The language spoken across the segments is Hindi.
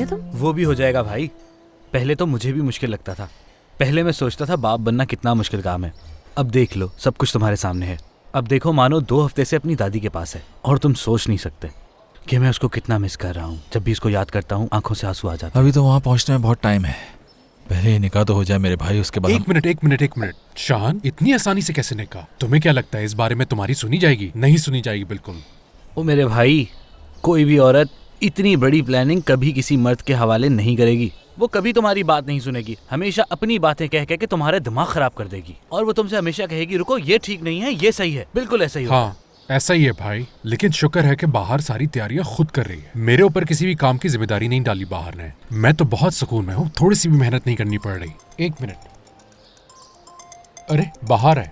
क्या तुम? वो भी हो जाएगा भाई। पहले तो मुझे भी मुश्किल लगता था। पहले मैं सोचता था बाप बनना कितना मुश्किल काम है। अब देख लो, सब कुछ तुम्हारे सामने है। अब देखो, मानो 2 हफ्ते से अपनी दादी के पास है और तुम सोच नहीं सकते कि मैं उसको कितना मिस कर रहा हूँ। जब भी उसको याद करता हूँ आंखों से आंसू आ जाते हैं। अभी तो वहाँ पहुँचने में बहुत टाइम है। पहले ही निकाह तो हो जाए मेरे भाई, उसके बाद एक मिनट शान, इतनी आसानी से कैसे निकाह? तुम्हें क्या लगता है इस बारे में तुम्हारी सुनी जाएगी? नहीं सुनी जाएगी बिल्कुल। ओ मेरे भाई, कोई भी औरत इतनी बड़ी प्लानिंग कभी किसी मर्द के हवाले नहीं करेगी। वो कभी तुम्हारी बात नहीं सुनेगी, हमेशा अपनी बातें कह कह के तुम्हारे दिमाग खराब कर देगी। और वो तुमसे हमेशा कहेगी रुको, ये ठीक नहीं है, ये सही है। बिल्कुल ऐसा ही हाँ, ऐसा ही है भाई। लेकिन शुक्र है कि बाहर सारी तैयारियां खुद कर रही है। मेरे ऊपर किसी भी काम की जिम्मेदारी नहीं डाली बाहर ने। मैं तो बहुत सुकून में हूँ, थोड़ी सी भी मेहनत नहीं करनी पड़ रही। 1 मिनट, अरे बाहर है।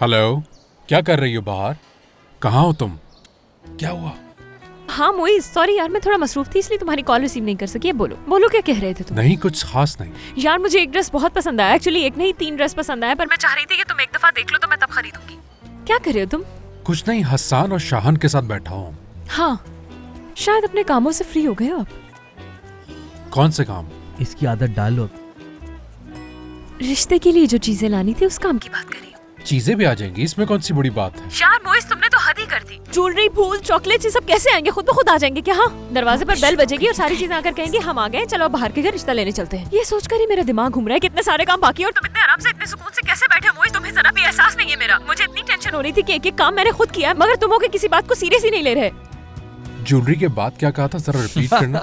हेलो, क्या कर रही हो बाहर? कहाँ हो तुम? क्या हुआ? हाँ मोइज, सॉरी यार, मैं थोड़ा मसरूफ थी इसलिए तुम्हारी कॉल रिसीव नहीं कर सकी। अब बोलो क्या कह रहे थे तुम? नहीं, कुछ खास नहीं यार, मुझे एक ड्रेस बहुत पसंद आया। एक्चुअली एक नहीं 3 ड्रेस पसंद आया, पर मैं चाह रही थी कि तुम एक दफा देख लो तो मैं तब खरीदूंगी। क्या कर रहे हो तुम? कुछ नहीं, हसन और शाहन के साथ बैठा हूँ। हाँ, शायद अपने कामों से फ्री हो गए हो अब। कौन से काम? इसकी आदत डाल लो। रिश्ते के लिए जो चीजें लानी थी उस काम की बात करी। चीजें भी आ जाएंगी, इसमें कौन सी बड़ी बात है? यार मोइज, तुमने तो हद ही कर दी। ज्वेलरी, फूल, चॉकलेट, ये सब कैसे आएंगे? खुद ब खुद आ जाएंगे क्या? हाँ, दरवाजे पर बेल बजेगी और सारी चीजें आकर कहेंगे हम आ गए, चलो अब बाहर के घर रिश्ता लेने चलते हैं। ये सोचकर ही मेरा दिमाग घूम रहा है कितने सारे काम बाकी है और तुम इतने आराम से इतने सुकून से कैसे बैठे हो? मोइज, तुम्हें जरा भी एहसास नहीं है मेरा। मुझे इतनी टेंशन हो रही थी कि एक एक काम मैंने खुद किया, मगर तुम हो के किसी बात को सीरियस ही नहीं ले रहे। ज्वेलरी के बाद क्या कहा था, जरा रिपीट करना।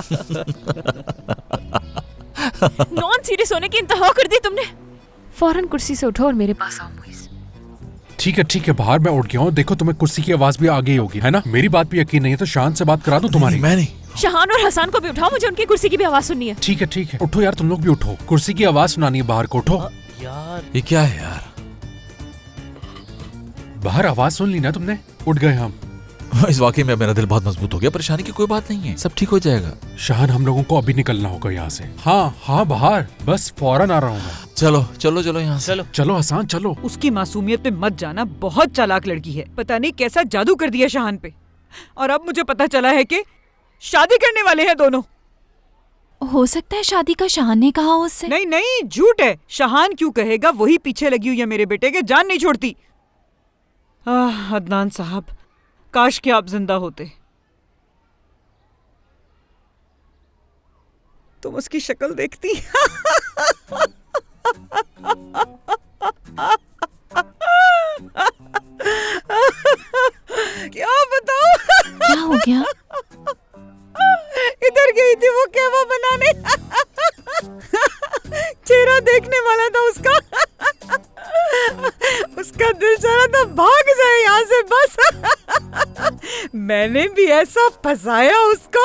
नॉन सीरियस होने की इंतहा कर दी तुमने। फौरन कुर्सी से उठो और मेरे पास आओ मोइज। ठीक है, बाहर मैं उठ गया हूँ। देखो, तुम्हें कुर्सी की आवाज भी आ गई होगी, है ना? मेरी बात पे यकीन नहीं है तो शान से बात करा दूं तुम्हारी? मैं नहीं। शहान और हसन को भी उठाओ, मुझे उनकी कुर्सी की भी आवाज सुननी है। ठीक है, उठो यार, तुम लोग भी उठो। कुर्सी की आवाज सुनानी है बाहर को, उठो। यार ये क्या है यार? बाहर आवाज सुन ली ना तुमने? उठ गए हम। इस वाकई में मेरा दिल बहुत मजबूत हो गया। परेशानी की कोई बात नहीं है, सब ठीक हो जाएगा। शाहन, हम लोगों को अभी निकलना होगा यहाँ से। हाँ, बाहर, बस फौरन आ रहा हूँ मैं। चलो यहाँ से। चलो हसन, चलो। उसकी मासूमियत पे मत जाना, बहुत चालाक लड़की है। पता नहीं कैसा जादू कर दिया शाहन पे। और अब मुझे पता चला है कि शादी करने वाले हैं दोनों। हो सकता है शादी का शाहान ने कहा उससे। नहीं, झूठ है। शाहान क्यों कहेगा? वही पीछे लगी हुई है मेरे बेटे के, जान नहीं छोड़ती। अदनान साहब, काश कि आप जिंदा होते। तुम उसकी शक्ल देखती। क्या बताओ? क्या हो गया? इधर गई थी वो कहवा बनाने। चेहरा देखने वाला था उसका। उसका दिल चाह रहा था भाग जाए यहाँ से बस। मैंने भी ऐसा फंसाया उसको।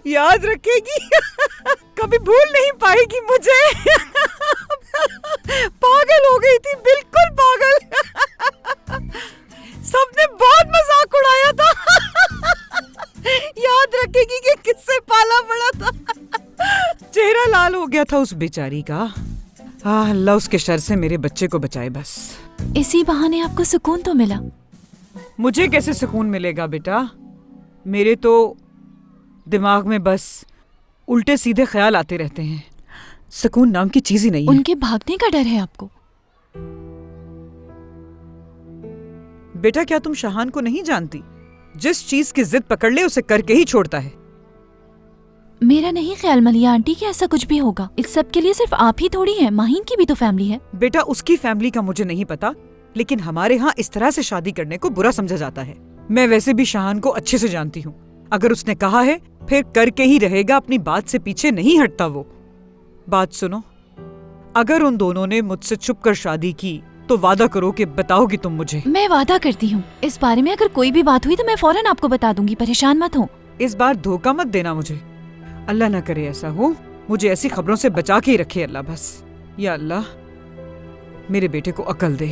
याद रखेगी, कभी भूल नहीं पाएगी मुझे। पागल हो गई थी, बिल्कुल पागल। सबने बहुत मजाक उड़ाया था। याद रखेगी कि किससे पाला पड़ा था। चेहरा लाल हो गया था उस बेचारी का। अल्लाह उसके शर से मेरे बच्चे को बचाए बस। इसी बहाने आपको सुकून तो मिला। मुझे कैसे सुकून मिलेगा बेटा? मेरे तो दिमाग में बस उल्टे सीधे ख्याल आते रहते हैं। सुकून नाम की चीज ही नहीं है। उनके भागने का डर है आपको? बेटा, क्या तुम शाहान को नहीं जानती? जिस चीज की जिद पकड़ ले उसे करके ही छोड़ता है। मेरा नहीं ख्याल मलिया आंटी कि ऐसा कुछ भी होगा। इस सब के लिए सिर्फ आप ही थोड़ी हैं, माहीन की भी तो फैमिली है। बेटा, उसकी फैमिली का मुझे नहीं पता, लेकिन हमारे यहाँ इस तरह से शादी करने को बुरा समझा जाता है। मैं वैसे भी शाहान को अच्छे से जानती हूँ। अगर उसने कहा है फिर करके ही रहेगा, अपनी बात से पीछे नहीं हटता वो। बात सुनो, अगर उन दोनों ने मुझसे छुपकर शादी की तो वादा करो कि बताओगी तुम मुझे। मैं वादा करती हूँ, इस बारे में अगर कोई भी बात हुई तो मैं फौरन आपको बता दूंगी, परेशान मत हो। इस बार धोखा मत देना मुझे। अल्लाह ना करे ऐसा हो, मुझे ऐसी खबरों से बचा के ही रखे अल्लाह बस। या अल्लाह, मेरे बेटे को अकल दे।